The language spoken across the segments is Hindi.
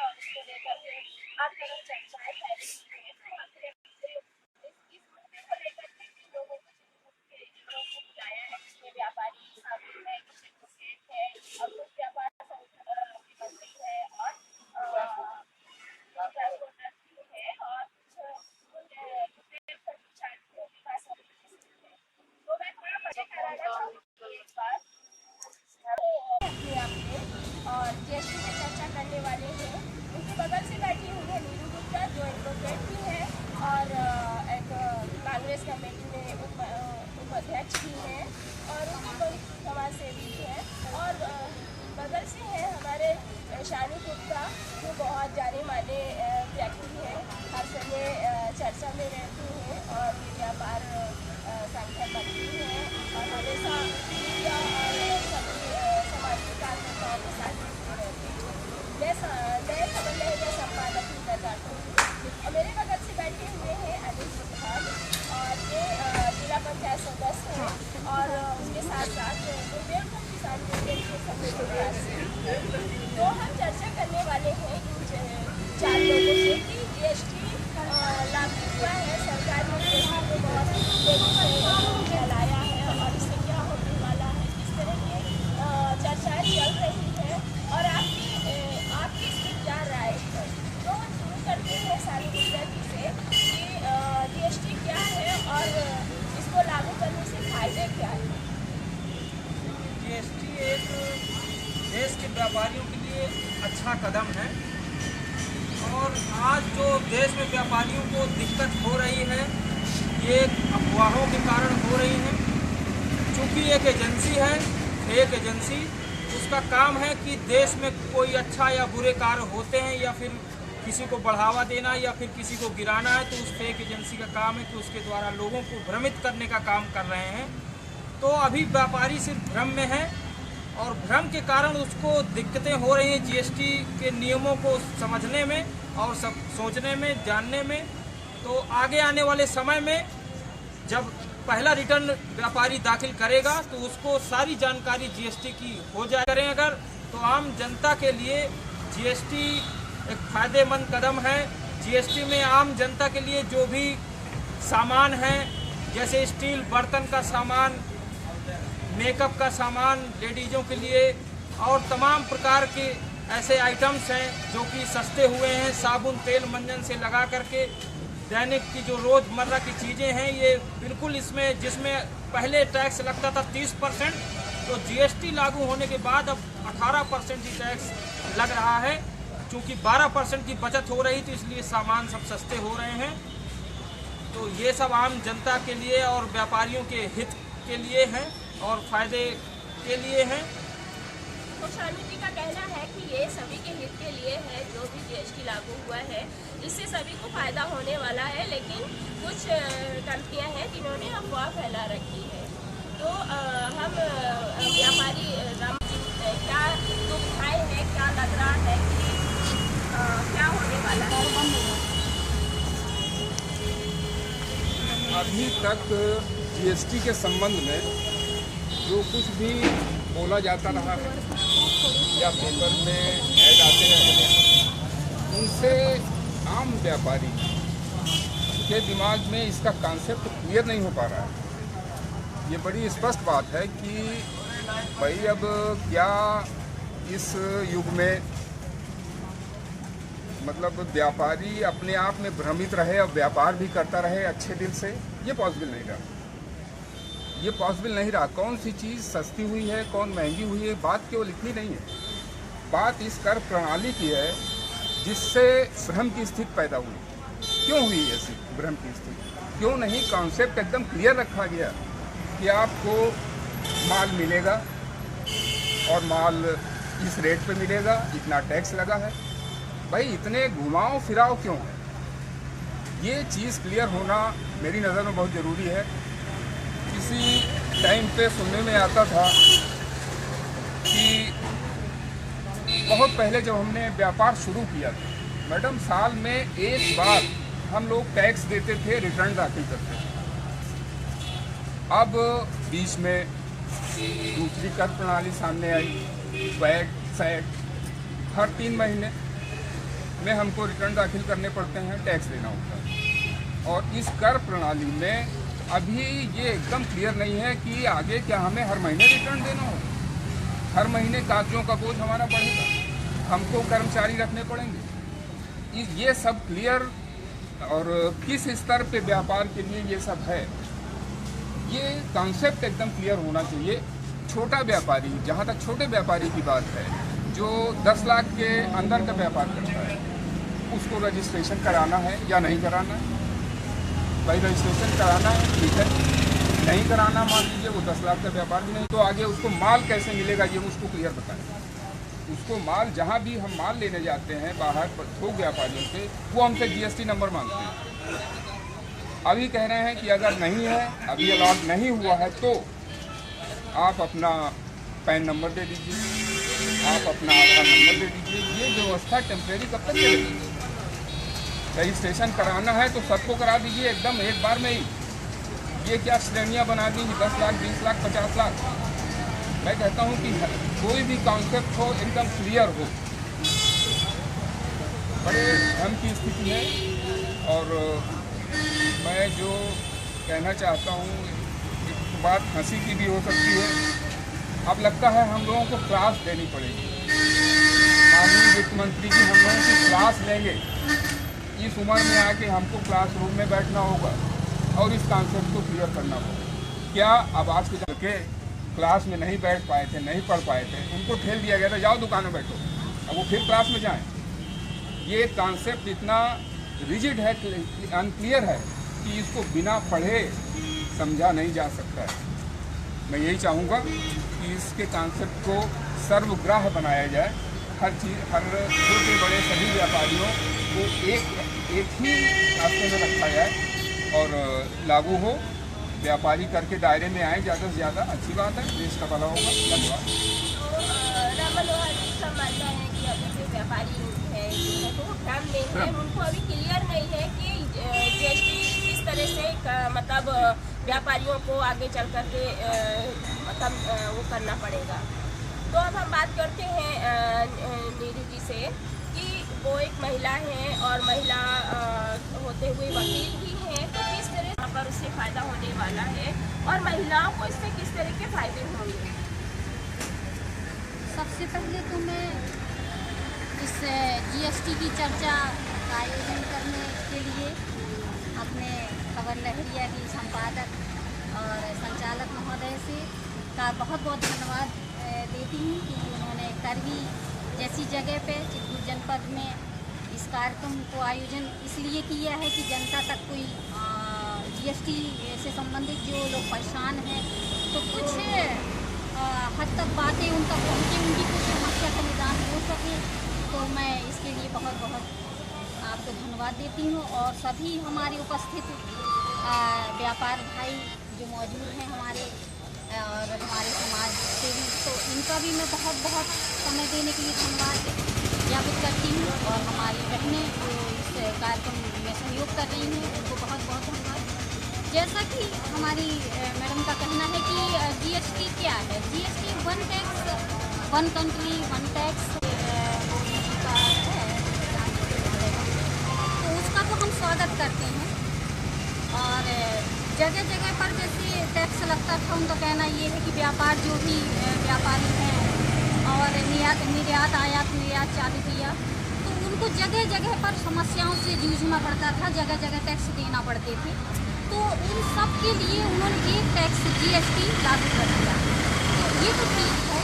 और उसको लेकर के हर तरफ चर्चाएं फैली हुई हैं। तो आखिर इस मुद्दे को लेकर के लोगों को बुलाया है, जिसमें व्यापारी शामिल है, कुछ एडवोकेट है और कुछ व्यापार मंत्री है और ट्रांसपोर्टर भी है और कुछ कर्मचारियों के पास है। तो मैं थोड़ा पता कराना चाहूँगी एक बार अपने आप में और जीएसटी पे चर्चा करने वाले हैं। उनके बगल से बैठी हुई है नीरू गुप्ता, जो एडवोकेट भी है और एक कांग्रेस कमेटी में उपाध्यक्ष भी हैं और उनके समाज सेवी भी हैं। और बगल से है हमारे शानू गुप्ता, जो बहुत जाने माने व्यक्ति हैं, हर समय चर्चा में रहती हैं और ये व्यापार संगठन मंत्री हैं और हमेशा मीडिया और सभी सामाजिक कार्यकर्ताओं के साथ जुड़े रहते हैं। नए खबर लहरिया संपादक भी करते हैं। और मेरे बगल से बैठे हुए हैं अनिल सुधान और ये जिला पंचायत सदस्य हैं और उसके साथ साथ बुंदेलखंड किसान यूनियन के सदस्य। तो हम चर्चा करने वाले हैं इन 4 लोगों से कि जीएसटी लागू हुआ है, सरकार ने जीएसटी को बहुत तेजी से फैलाया है और इससे क्या होने वाला है, किस तरह की चर्चाएं चल रही है और आपकी इसमें क्या राय है। तो हम शुरू करते हैं शानू गुप्ता जी से कि जीएसटी क्या है और इसको लागू करने से फायदे क्या है। जीएसटी एक देश के व्यापारियों के लिए अच्छा कदम है और आज जो देश में व्यापारियों को दिक्कत हो रही है ये अफवाहों के कारण हो रही है। चूँकि एक एजेंसी है, फेक एजेंसी, उसका काम है कि देश में कोई अच्छा या बुरे कार्य होते हैं या फिर किसी को बढ़ावा देना या फिर किसी को गिराना है, तो उस फेक एजेंसी का काम है कि उसके द्वारा लोगों को भ्रमित करने का काम कर रहे हैं। तो अभी व्यापारी सिर्फ भ्रम में है और भ्रम के कारण उसको दिक्कतें हो रही हैं जीएसटी के नियमों को समझने में और सब सोचने में, जानने में। तो आगे आने वाले समय में जब पहला रिटर्न व्यापारी दाखिल करेगा तो उसको सारी जानकारी जीएसटी की हो जाए करें अगर, तो आम जनता के लिए जीएसटी एक फायदेमंद कदम है। जीएसटी में आम जनता के लिए जो भी सामान है, जैसे स्टील बर्तन का सामान, मेकअप का सामान लेडीज़ों के लिए और तमाम प्रकार के ऐसे आइटम्स हैं जो कि सस्ते हुए हैं। साबुन, तेल, मंजन से लगा करके दैनिक की जो रोज़मर्रा की चीज़ें हैं ये बिल्कुल इसमें, जिसमें पहले टैक्स लगता था 30%, तो जीएसटी लागू होने के बाद अब 18% ही टैक्स लग रहा है। चूँकि 12% की बचत हो रही थी इसलिए सामान सब सस्ते हो रहे हैं। तो ये सब आम जनता के लिए और व्यापारियों के हित के लिए हैं और फायदे के लिए हैं। तो शानू जी का कहना है कि ये सभी के हित के लिए है, जो भी जीएसटी लागू हुआ है इससे सभी को फायदा होने वाला है, लेकिन कुछ कंपनियां हैं जिन्होंने अफवाह फैला रखी है। तो हम व्यापारी राम जी क्या दुविधाएं हैं, क्या लग रहा है कि क्या होने वाला है। अभी तक जीएसटी के संबंध में जो कुछ भी बोला जाता रहा है या पेपर में ऐड आते रहे हैं, उनसे आम व्यापारी के दिमाग में इसका कॉन्सेप्ट क्लियर नहीं हो पा रहा है। ये बड़ी स्पष्ट बात है कि भाई अब क्या इस युग में मतलब व्यापारी अपने आप में भ्रमित रहे और व्यापार भी करता रहे अच्छे दिल से, ये पॉसिबल नहीं रहा। ये पॉसिबल नहीं रहा। कौन सी चीज़ सस्ती हुई है, कौन महंगी हुई है, बात केवल इतनी नहीं है। बात इस कर प्रणाली की है जिससे भ्रम की स्थिति पैदा हुई। क्यों हुई ऐसी भ्रम की स्थिति? क्यों नहीं कॉन्सेप्ट एकदम क्लियर रखा गया कि आपको माल मिलेगा और माल इस रेट पे मिलेगा, इतना टैक्स लगा है। भाई इतने घुमाओ फिराओ क्यों है? ये चीज़ क्लियर होना मेरी नज़र में बहुत ज़रूरी है। किसी टाइम पे सुनने में आता था कि बहुत पहले जब हमने व्यापार शुरू किया था, मैडम साल में एक बार हम लोग टैक्स देते थे, रिटर्न दाखिल करते थे। अब बीच में दूसरी कर प्रणाली सामने आई, वैट, सैट, हर 3 महीने। में हमको रिटर्न दाखिल करने पड़ते हैं, टैक्स देना होता है। और इस कर प्रणाली में अभी ये एकदम क्लियर नहीं है कि आगे क्या हमें हर महीने रिटर्न देना हो, हर महीने कागजों का बोझ हमारा बढ़ेगा, हमको कर्मचारी रखने पड़ेंगे। ये सब क्लियर और किस स्तर पे व्यापार के लिए ये सब है, ये कॉन्सेप्ट एकदम क्लियर होना चाहिए। छोटा व्यापारी, जहाँ तक छोटे व्यापारी की बात है, जो 10 लाख के अंदर का व्यापार करता है, उसको रजिस्ट्रेशन कराना है या नहीं कराना है? भाई रजिस्ट्रेशन कराना है, ठीक है, नहीं कराना मान लीजिए वो 10 लाख का व्यापार भी नहीं, तो आगे उसको माल कैसे मिलेगा ये उसको क्लियर बताएं। उसको माल, जहाँ भी हम माल लेने जाते हैं बाहर थोक व्यापारियों से, वो हमसे GST नंबर मांगते हैं। अभी कह रहे हैं कि अगर नहीं है, अभी अलॉट नहीं हुआ है, तो आप अपना पैन नंबर दे दीजिए, आप अपना आधार नंबर दे दीजिए। ये व्यवस्था टेम्परेरी कब तक चलेगी? रजिस्ट्रेशन कराना है तो सबको करा दीजिए एकदम एक बार में ही। ये क्या श्रेणियाँ बना दी, 10 लाख, 20 लाख, 50 लाख। मैं कहता हूँ कि कोई भी कॉन्सेप्ट हो एकदम क्लियर हो। बड़े अहम की स्थिति है। और मैं जो कहना चाहता हूँ, एक बात हंसी की भी हो सकती है। अब लगता है हम लोगों को क्लास देनी पड़ेगी। माननीय वित्त मंत्री जी हम लोगों की क्लास लेंगे। इस उम्र में आके हमको क्लासरूम में बैठना होगा और इस कॉन्सेप्ट को क्लियर करना होगा। क्या अब आज के क्लास में नहीं बैठ पाए थे, नहीं पढ़ पाए थे, उनको ठेल दिया गया था, जाओ दुकान में बैठो, अब वो फिर क्लास में जाएं। ये कॉन्सेप्ट इतना रिजिड है, अनक्लियर है कि इसको बिना पढ़े समझा नहीं जा सकता है। मैं यही चाहूँगा कि इसके कॉन्सेप्ट को सर्वग्राह्य बनाया जाए। हर चीज़, हर छोटे बड़े सभी व्यापारियों को एक ही रास्ते में रखा जाए और लागू हो। व्यापारी करके दायरे में आए ज़्यादा से ज़्यादा, अच्छी बात है, देश का भला होगा। धन्यवाद। रामल जी का मानना है कि अभी जो व्यापारी है तो वो भ्रम में है, उनको अभी क्लियर नहीं है कि GST किस तरह से मतलब व्यापारियों को आगे चल करके मतलब वो करना पड़ेगा। तो अब हम बात करते हैं नीरू जी से कि वो एक महिला हैं और महिला होते हुए वकील भी हैं, तो किस तरह पर उससे फ़ायदा होने वाला है और महिलाओं को इससे किस तरह के फ़ायदे होंगे? सबसे पहले तो मैं इस GST की चर्चा का आयोजन करने के लिए अपने खबर लहरिया की संपादक और संचालक महोदय से का बहुत बहुत धन्यवाद देती हूँ कि उन्होंने करवी जैसी जगह पे चित्रकूट जनपद में इस कार्यक्रम को आयोजन इसलिए किया है कि जनता तक कोई GST से संबंधित जो लोग परेशान हैं तो कुछ हद तक बातें उन तक पहुँचे, उनकी कुछ समस्या का निदान हो सके। तो मैं इसके लिए बहुत बहुत आपको धन्यवाद देती हूँ। और सभी हमारे उपस्थित व्यापार भाई जो मौजूद हैं हमारे और हमारे समाज से भी, तो इनका भी मैं बहुत बहुत समय देने के लिए धन्यवाद ज्ञापित करती हूँ। और हमारी बहनें जो इस कार्यक्रम में सहयोग कर रही हैं उनको बहुत बहुत धन्यवाद। जैसा कि हमारी मैडम का कहना है कि GST क्या है, GST one tax one country one tax का है, तो उसका तो हम स्वागत करते हैं। और जगह जगह पर जैसे टैक्स लगता था, उनका कहना ये है कि व्यापार जो भी व्यापारी हैं और निर्यात आयात निर्यात चालू किया तो उनको जगह जगह पर समस्याओं से जूझना पड़ता था, जगह जगह टैक्स देना पड़ते थे। तो उन सब के लिए उन्होंने एक टैक्स GST लागू कर दिया, तो ये तो ठीक है,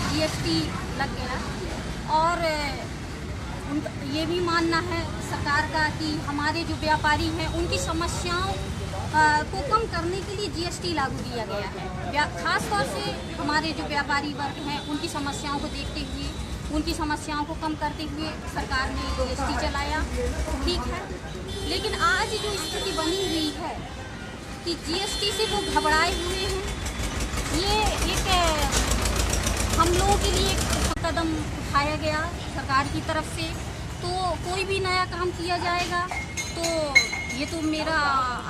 GST लग गया। और उनका ये भी मानना है सरकार का कि हमारे जो व्यापारी हैं उनकी समस्याओं को कम करने के लिए GST लागू किया गया है। खास तौर से हमारे जो व्यापारी वर्ग हैं उनकी समस्याओं को देखते हुए, उनकी समस्याओं को कम करते हुए सरकार ने GST चलाया, ठीक है। लेकिन आज जो स्थिति बनी हुई है कि GST से वो घबराए हुए हैं, ये एक हम लोगों के लिए एक कदम उठाया गया सरकार की तरफ से। तो कोई भी नया काम किया जाएगा तो ये तो मेरा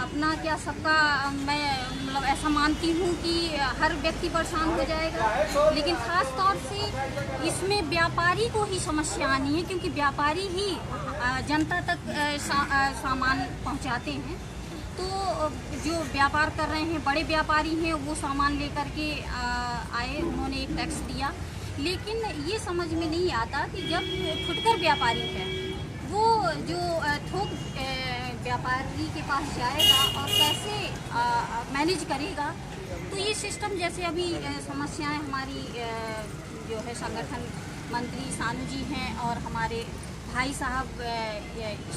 अपना क्या सबका मैं मतलब ऐसा मानती हूँ कि हर व्यक्ति परेशान हो जाएगा, लेकिन ख़ास तौर से इसमें व्यापारी को ही समस्या आनी है, क्योंकि व्यापारी ही जनता तक सामान पहुँचाते हैं। तो जो व्यापार कर रहे हैं बड़े व्यापारी हैं, वो सामान लेकर के आए, उन्होंने एक टैक्स दिया, लेकिन ये समझ में नहीं आता कि जब फुटकर व्यापारी है वो जो थोक व्यापारी के पास जाएगा और कैसे मैनेज करेगा। तो ये सिस्टम जैसे अभी समस्याएं हमारी जो है संगठन मंत्री सानू जी हैं और हमारे भाई साहब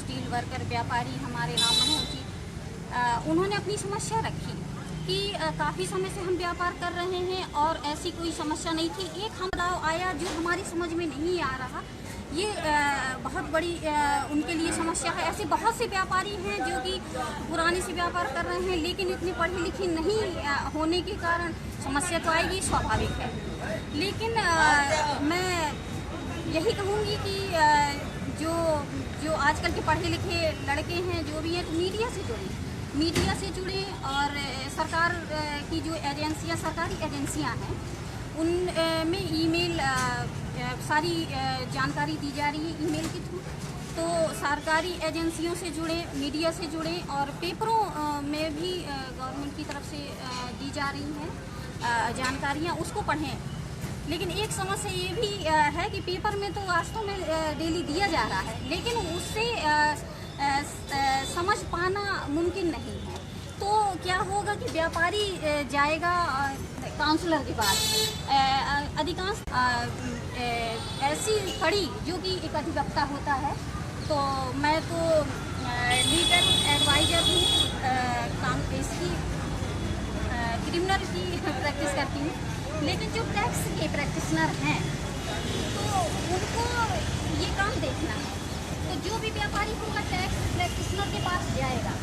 स्टील वर्कर व्यापारी हमारे राम मनोहर जी, उन्होंने अपनी समस्या रखी कि काफ़ी समय से हम व्यापार कर रहे हैं और ऐसी कोई समस्या नहीं थी। एक हमदाव आया जो हमारी समझ में नहीं आ रहा, ये बहुत बड़ी उनके लिए समस्या है। ऐसे बहुत से व्यापारी हैं जो कि पुराने से व्यापार कर रहे हैं, लेकिन इतने पढ़े लिखे नहीं होने के कारण समस्या तो आएगी, स्वाभाविक है। लेकिन मैं यही कहूँगी कि जो आजकल के पढ़े लिखे लड़के हैं जो भी हैं, तो मीडिया से जुड़े और सरकार की जो एजेंसियां सरकारी एजेंसियां हैं उन में ईमेल सारी जानकारी दी जा रही है ईमेल के थ्रू। तो सरकारी एजेंसियों से जुड़े, मीडिया से जुड़े और पेपरों में भी गवर्नमेंट की तरफ से दी जा रही हैं जानकारियाँ, उसको पढ़ें। लेकिन एक समस्या ये भी है कि पेपर में तो वास्तव में डेली दिया जा रहा है, लेकिन उससे समझ पाना मुमकिन नहीं है। तो क्या होगा कि व्यापारी जाएगा काउंसलर के पास, अधिकांश ऐसी कड़ी जो कि एक अधिवक्ता होता है, तो मैं तो लीगल एडवाइज़र हूँ, काम इसकी क्रिमिनल की प्रैक्टिस करती हूँ, लेकिन जो टैक्स के प्रैक्टिशनर हैं तो उनको ये काम देखना है। तो जो भी व्यापारी होगा टैक्स प्रैक्टिशनर के पास जाएगा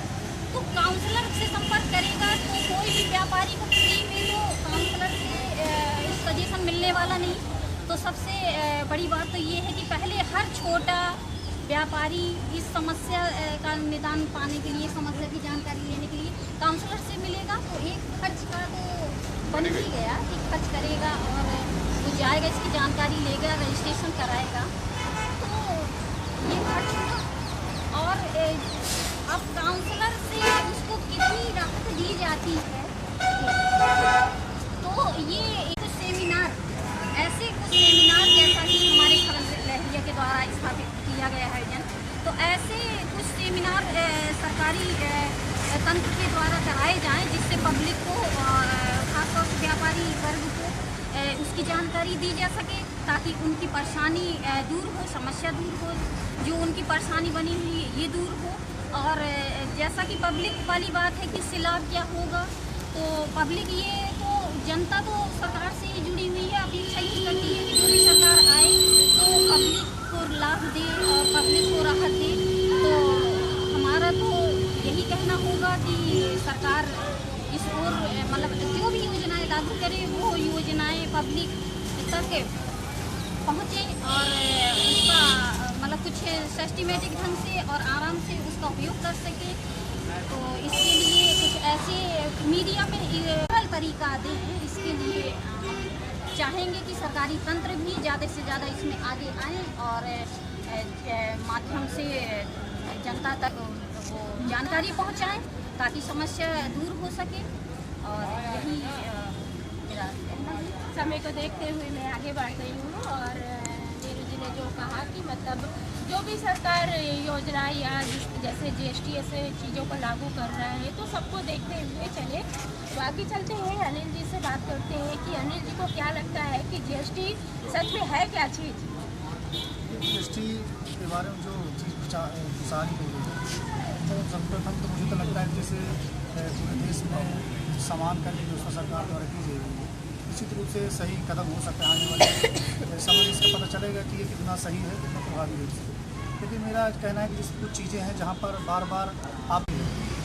तो काउंसलर से संपर्क करेगा, तो कोई भी व्यापारी को फ्री में तो काउंसलर से सजेशन मिलने वाला नहीं। तो सबसे बड़ी बात तो ये है कि पहले हर छोटा व्यापारी इस समस्या का निदान पाने के लिए, समस्या की जानकारी लेने के लिए काउंसलर से मिलेगा, तो एक खर्च का तो बन ही गया कि खर्च करेगा और वो जाएगा, इसकी जानकारी लेगा, रजिस्ट्रेशन कराएगा, तो ये खर्च हुआ। और अब काउंसलर से उसको कितनी राहत दी जाती है, तो ये कुछ सेमिनार जैसा कि हमारे खबर लहरिया के द्वारा स्थापित किया गया है तो ऐसे कुछ सेमिनार सरकारी तंत्र के द्वारा कराए जाएं, जिससे पब्लिक को खासतौर से व्यापारी वर्ग को उसकी जानकारी दी जा सके, ताकि उनकी परेशानी दूर हो, समस्या दूर हो, जो उनकी परेशानी बनी हुई ये दूर हो। और जैसा कि पब्लिक वाली बात है कि इससे लाभ क्या होगा, तो पब्लिक ये तो जनता तो सरकार से ही जुड़ी हुई है, अपेक्षा यही करती है कि जो भी सरकार आए तो पब्लिक को लाभ दे और पब्लिक को राहत दे। तो हमारा तो यही कहना होगा कि सरकार इस ओर मतलब जो भी योजनाएं लागू करे वो योजनाएं पब्लिक तक पहुँचे और उसका मतलब कुछ सिस्टमेटिक ढंग से और आराम से उसका उपयोग कर सके। तो इसके लिए कुछ ऐसे मीडिया में सरल तरीका दें, इसके लिए चाहेंगे कि सरकारी तंत्र भी ज़्यादा से ज़्यादा इसमें आगे आए और माध्यम से जनता तक वो जानकारी पहुंचाएं, ताकि समस्या दूर हो सके। और यही मेरा कहना है। समय को देखते हुए मैं आगे बढ़ रही हूँ और नीरू जी ने जो कहा कि मतलब जो भी सरकार योजना या जैसे GST ऐसे चीज़ों को लागू कर रहा है तो सबको देखते हुए चले। बाकी चलते हैं अनिल जी से बात करते हैं कि अनिल जी को क्या लगता है कि GST सच में है क्या चीज़? GST के बारे में जो चीज़ प्रसारित हो रही है तो सर्वप्रथम तो मुझे तो लगता है जैसे पूरे देश में सामान का व्यवस्था सरकार द्वारा की जा रही है, निश्चित रूप से सही कदम हो सकता है। आने वाले समय इसका पता चलेगा कि ये कितना सही है, कितना प्रभावी है। लेकिन मेरा कहना है कि जैसे कुछ चीज़ें हैं जहाँ पर बार बार आप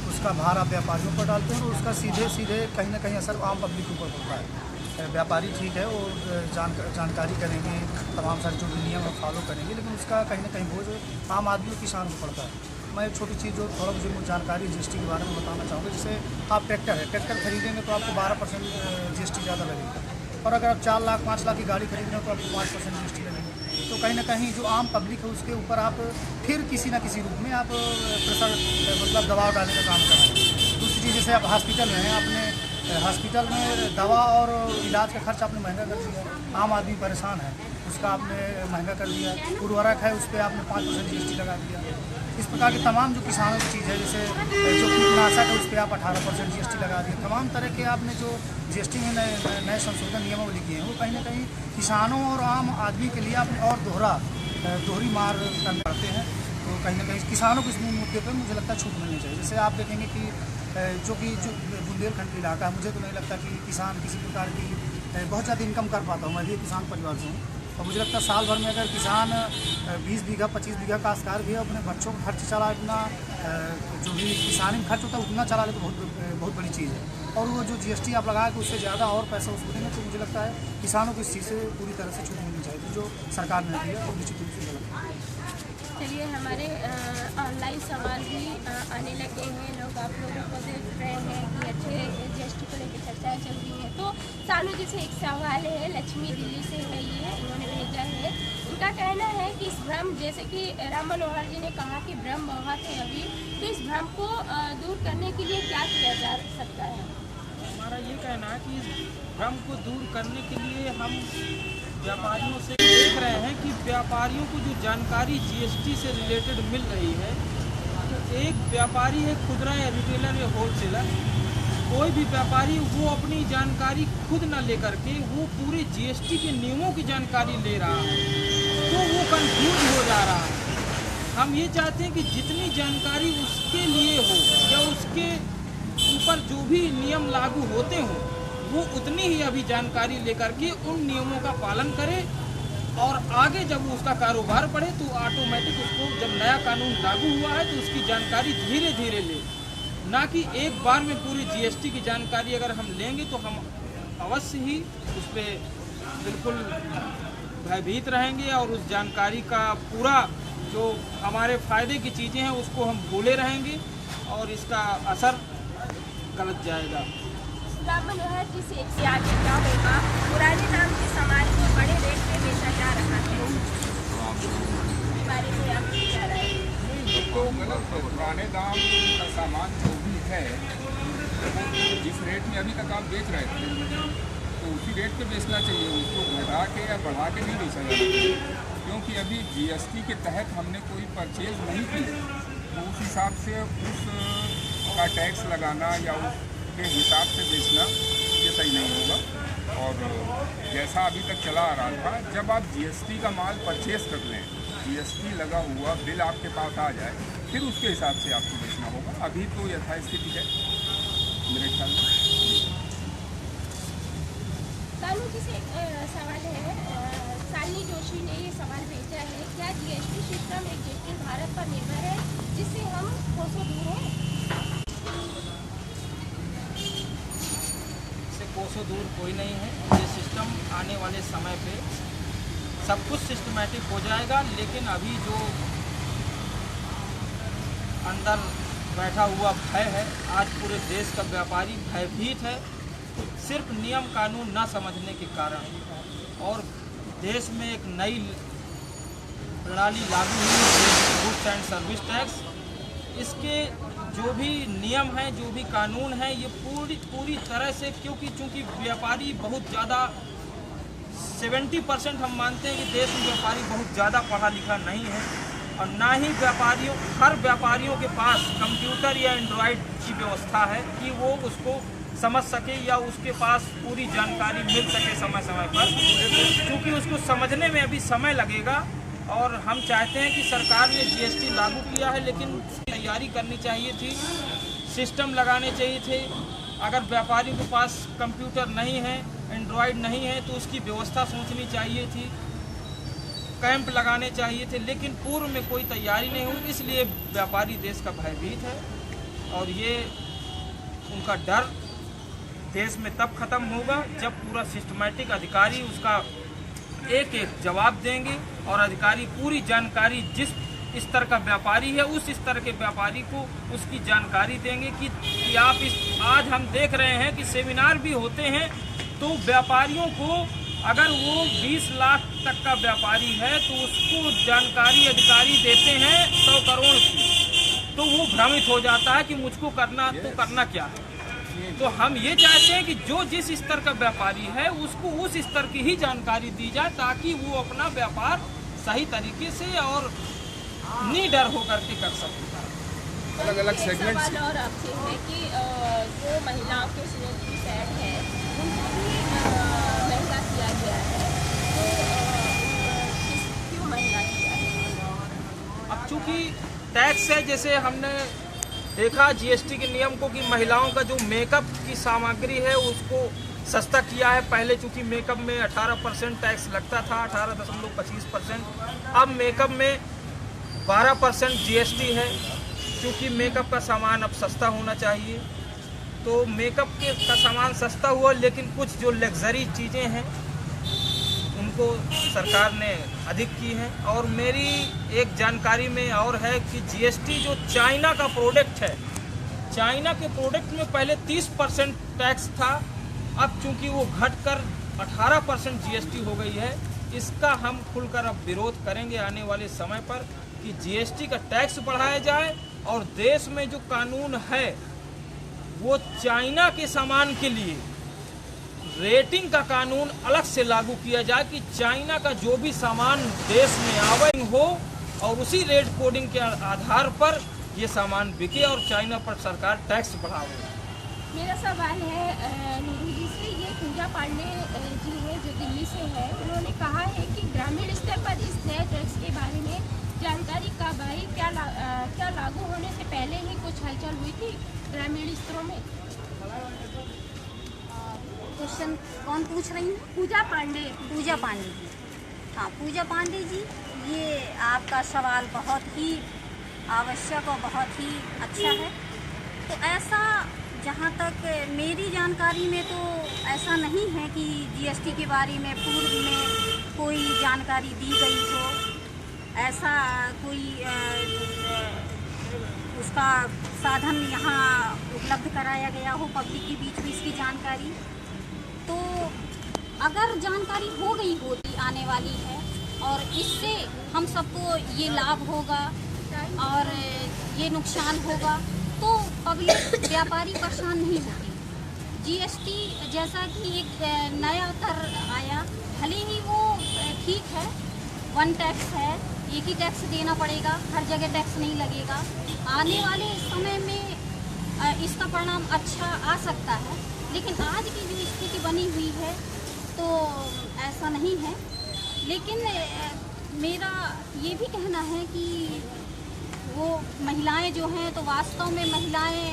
उसका भार आप व्यापारियों पर डालते हैं और उसका सीधे सीधे कहीं ना कहीं असर आम पब्लिक के ऊपर पड़ता है। व्यापारी ठीक है वो जानकारी करेंगे, तमाम सारे जो नियम फॉलो करेंगे, लेकिन उसका कहीं ना कहीं बोझ आम आदमी किसान को पड़ता है। मैं छोटी चीज़ जो थोड़ा मुझे जानकारी GST के बारे में बताना चाहूँगा। जैसे आप ट्रैक्टर खरीदेंगे तो आपको 12% GST ज़्यादा लगेगा, और अगर आप 4 लाख 5 लाख की गाड़ी खरीद रहे हो तो आपको 5% GST लगेगी। तो कहीं ना कहीं जो आम पब्लिक है उसके ऊपर आप फिर किसी ना किसी रूप में आप प्रेशर मतलब दबाव डालने का काम कर रहे हैं। दूसरी चीज़, जैसे आप हॉस्पिटल में हैं, आपने हॉस्पिटल में दवा और इलाज का खर्च आपने महंगा कर दिया, आम आदमी परेशान है, उसका आपने महंगा कर दिया। उर्वरक है उस पर आपने 5% GST लगा दिया। इस प्रकार की तमाम जो किसानों की चीज़ है, जैसे जो कीटनाशक है उस पर आप 18% GST लगा दिए। तमाम तरह के आपने जो GST में नए संशोधन नियमावली किए हैं वो कहीं ना कहीं किसानों और आम आदमी के लिए आपने और दोहरी मार करने पड़ते हैं। तो कहीं ना कहीं किसानों को इस मुद्दे पर मुझे लगता है छूट मिलनी चाहिए। जैसे आप देखेंगे कि जो बुंदेलखंड का इलाका है, मुझे तो नहीं लगता कि किसान किसी प्रकार की बहुत ज़्यादा इनकम कर पाता हूँ। मैं भी किसान परिवार से हूँ, और मुझे लगता है साल भर में अगर किसान 20 बीघा 25 बीघा काश्तकार भी अपने बच्चों का खर्च चला, इतना जो भी किसानी में खर्च होता है उतना चला ले तो बहुत बड़ी चीज़ है। और वो जो GST आप लगा के उससे ज़्यादा और पैसा वसूलेंगे तो मुझे लगता है किसानों को इस चीज़ से पूरी तरह से छूट मिलनी चाहिए, जो सरकार ने दी है और निश्चित रूप से गलत है। चलिए, हमारे ऑनलाइन सवाल भी आने लगे हैं। लोग आप लोगों को देख रहे हैं कि अच्छे GST को लेकर चर्चाएं चल रही हैं। तो सानू जी से एक सवाल है, लक्ष्मी दिल्ली से है, ये इन्होंने भेजा है। उनका कहना है कि इस भ्रम, जैसे कि राम मनोहर जी ने कहा कि भ्रम बहुत है अभी, तो इस भ्रम को दूर करने के लिए क्या किया जा सकता है? हमारा ये कहना है कि इस भ्रम को दूर करने के लिए हम व्यापारियों से देख रहे हैं कि व्यापारियों को जो जानकारी GST से रिलेटेड मिल रही है, तो एक व्यापारी है खुदरा या रिटेलर या होलसेलर, कोई भी व्यापारी वो अपनी जानकारी खुद न लेकर के वो पूरे GST के नियमों की जानकारी ले रहा है, तो वो कंफ्यूज हो जा रहा है। हम ये चाहते हैं कि जितनी जानकारी उसके लिए हो या उसके ऊपर जो भी नियम लागू होते हों, वो उतनी ही अभी जानकारी लेकर के उन नियमों का पालन करे, और आगे जब उसका कारोबार बढ़े तो ऑटोमेटिक उसको, जब नया कानून लागू हुआ है तो उसकी जानकारी धीरे धीरे ले, ना कि एक बार में पूरी GST की जानकारी अगर हम लेंगे तो हम अवश्य ही उस पर बिल्कुल भयभीत रहेंगे और उस जानकारी का पूरा जो हमारे फ़ायदे की चीज़ें हैं उसको हम भूले रहेंगे और इसका असर गलत जाएगा। राम मनोहर जी से आगे क्या होगा? पुराने नाम के सामान को बड़े रेट पे बेचा जा रहा है, इस बारे में आप क्या राय है? तो गलत है। पुराने दाम का सामान जो भी है, जिस रेट में अभी तक आप बेच रहे थे तो उसी रेट पे बेचना चाहिए, उसको घटा के या बढ़ा के नहीं बेचा जाना चाहिए। क्योंकि अभी GST के तहत हमने कोई परचेज नहीं की, तो उस हिसाब से उसका टैक्स लगाना या उसके हिसाब से बेचना ये सही नहीं होगा। और जैसा अभी तक चला आ रहा था, जब आप GST का माल परचेज कर लें, GST लगा हुआ बिल आपके पास आ जाए, फिर उसके हिसाब से आपको बेचना होगा। अभी तो यथास्थिति है मेरे ख्याल में। सानू जी से सवाल है, शालिनी जोशी ने ये सवाल भेजा है, क्या GST सिस्टम एक डिजिटल भारत पर निर्भर है जिससे हम कोसों दूर हैं? इससे कोसों दूर कोई नहीं है। ये सिस्टम आने वाले समय पे सब कुछ सिस्टमेटिक हो जाएगा, लेकिन अभी जो अंदर बैठा हुआ भय है, आज पूरे देश का व्यापारी भयभीत है, सिर्फ नियम कानून न समझने के कारण। और देश में एक नई प्रणाली लागू हुई, गुड्स एंड सर्विस टैक्स। इसके जो भी नियम हैं, जो भी कानून हैं, ये पूरी तरह से, क्योंकि चूँकि व्यापारी बहुत ज़्यादा 70% हम मानते हैं कि देश में व्यापारी बहुत ज़्यादा पढ़ा लिखा नहीं है, और ना ही हर व्यापारियों के पास कंप्यूटर या एंड्रॉयड की व्यवस्था है कि वो उसको समझ सके या उसके पास पूरी जानकारी मिल सके समय समय पर, क्योंकि उसको समझने में अभी समय लगेगा। और हम चाहते हैं कि सरकार ने GST लागू किया है, लेकिन तैयारी करनी चाहिए थी, सिस्टम लगाने चाहिए थे। अगर व्यापारियों के पास कंप्यूटर नहीं है, एंड्रॉयड नहीं है, तो उसकी व्यवस्था सोचनी चाहिए थी, कैंप लगाने चाहिए थे, लेकिन पूर्व में कोई तैयारी नहीं हुई। इसलिए व्यापारी देश का भयभीत है, और ये उनका डर देश में तब खत्म होगा जब पूरा सिस्टमेटिक अधिकारी उसका एक एक जवाब देंगे, और अधिकारी पूरी जानकारी जिस स्तर का व्यापारी है उस स्तर के व्यापारी को उसकी जानकारी देंगे कि आप आज हम देख रहे हैं कि सेमिनार भी होते हैं, तो व्यापारियों को अगर वो 20 लाख तक का व्यापारी है तो उसको जानकारी अधिकारी देते हैं 100 करोड़ की, तो वो भ्रमित हो जाता है कि मुझको करना क्या है। तो हम ये चाहते हैं कि जो जिस स्तर का व्यापारी है उसको उस स्तर की ही जानकारी दी जाए, ताकि वो अपना व्यापार सही तरीके से और निडर होकर के कर सके। अलग अलग एक सेगमेंट सवाल और आपसे है कि जो महिलाओं के सीनियर फैट है उनको भी महंगा किया गया है, तो क्यों महंगा किया है? अब चूंकि टैक्स है, जैसे हमने देखा जीएसटी के नियम को कि महिलाओं का जो मेकअप की सामग्री है उसको सस्ता किया है। पहले चूंकि मेकअप में 18% टैक्स लगता था, 18.25%, अब मेकअप में 12% जीएसटी है। क्योंकि मेकअप का सामान अब सस्ता होना चाहिए, तो मेकअप का सामान सस्ता हुआ, लेकिन कुछ जो लग्जरी चीज़ें हैं उनको सरकार ने अधिक की हैं। और मेरी एक जानकारी में और है कि जीएसटी जो चाइना का प्रोडक्ट है, चाइना के प्रोडक्ट में पहले 30% टैक्स था, अब चूंकि वो घटकर 18% जीएसटी हो गई है। इसका हम खुलकर अब विरोध करेंगे आने वाले समय पर कि जीएसटी का टैक्स बढ़ाया जाए और देश में जो कानून है वो चाइना के सामान के लिए रेटिंग का कानून अलग से लागू किया जाए कि चाइना का जो भी सामान देश में आवे हो और उसी रेट कोडिंग के आधार पर ये सामान बिके और चाइना पर सरकार टैक्स बढ़ावे। मेरा सवाल है नीरू जी से, ये पूजा पांडे जी है जो दिल्ली से है, उन्होंने कहा है कि ग्रामीण स्तर पर इस नए टैक्स के बारे में जानकारी कब आई, क्या लागू होने से पहले ही कुछ हलचल हुई थी ग्रामीण स्तरों में? क्वेश्चन कौन पूछ रही हैं? पूजा पांडे। पूजा पांडे जी। हाँ, पूजा पांडे जी, ये आपका सवाल बहुत ही आवश्यक और बहुत ही अच्छा है। तो ऐसा जहाँ तक मेरी जानकारी में तो ऐसा नहीं है कि जीएसटी के बारे में पूर्व में कोई जानकारी दी गई हो, ऐसा कोई उसका साधन यहाँ उपलब्ध कराया गया हो पब्लिक के बीच में इसकी जानकारी। तो अगर जानकारी हो गई होती आने वाली है और इससे हम सबको ये लाभ होगा और ये नुकसान होगा, तो पब्लिक व्यापारी परेशान नहीं होती। जीएसटी जैसा कि एक नया कर आया, भले ही वो ठीक है, वन टैक्स है, एक ही टैक्स देना पड़ेगा, हर जगह टैक्स नहीं लगेगा। आने वाले समय में इसका परिणाम अच्छा आ सकता है, लेकिन आज की जो स्थिति बनी हुई है तो ऐसा नहीं है। लेकिन मेरा ये भी कहना है कि वो महिलाएं जो हैं, तो वास्तव में महिलाएं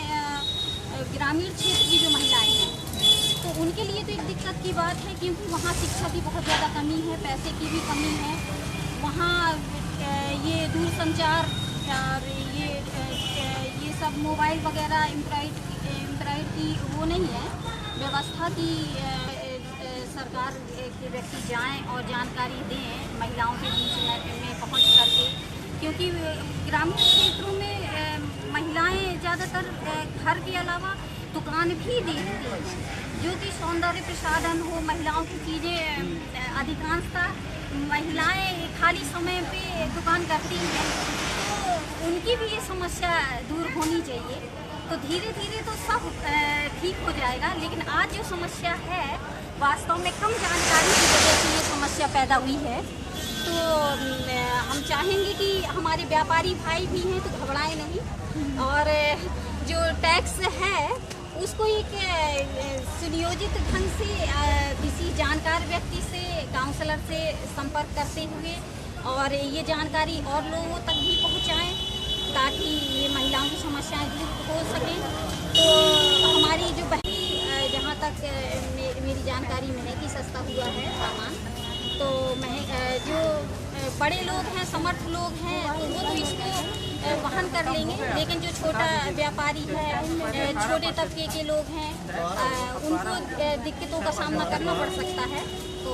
ग्रामीण क्षेत्र की जो महिलाएं हैं तो उनके लिए तो एक दिक्कत की बात है, क्योंकि वहाँ शिक्षा की बहुत ज़्यादा कमी है, पैसे की भी कमी है। वहाँ ये दूरसंचार और ये सब मोबाइल वगैरह एम्प्लॉयड की वो नहीं है व्यवस्था की। सरकार के व्यक्ति जाएं और जानकारी दें महिलाओं के बीच में पहुंच करके, क्योंकि ग्रामीण क्षेत्रों में महिलाएं ज़्यादातर घर के अलावा दुकान भी देखती हैं, जो कि सौंदर्य प्रसाधन हो, महिलाओं की चीज़ें अधिकांशतः महिलाएं खाली समय पे दुकान करती हैं, तो उनकी भी ये समस्या दूर होनी चाहिए। तो धीरे धीरे तो सब ठीक हो जाएगा, लेकिन आज जो समस्या है वास्तव में कम जानकारी की वजह से ये समस्या पैदा हुई है। तो हम चाहेंगे कि हमारे व्यापारी भाई भी हैं तो घबराएं नहीं, और जो टैक्स है उसको एक सुनियोजित ढंग से किसी जानकार व्यक्ति से, काउंसलर से संपर्क करते हुए और ये जानकारी और लोगों तक भी पहुंचाएं, ताकि ये महिलाओं की समस्याएं दूर हो सकें। तो हमारी जो बहनी, जहाँ तक मेरी जानकारी में है कि सस्ता हुआ है सामान, तो जो बड़े लोग हैं, समर्थ लोग हैं, तो वो तो इसको वहन कर लेंगे, लेकिन जो छोटा व्यापारी है, छोटे तबके के लोग हैं, उनको दिक्कतों का सामना करना पड़ सकता है। तो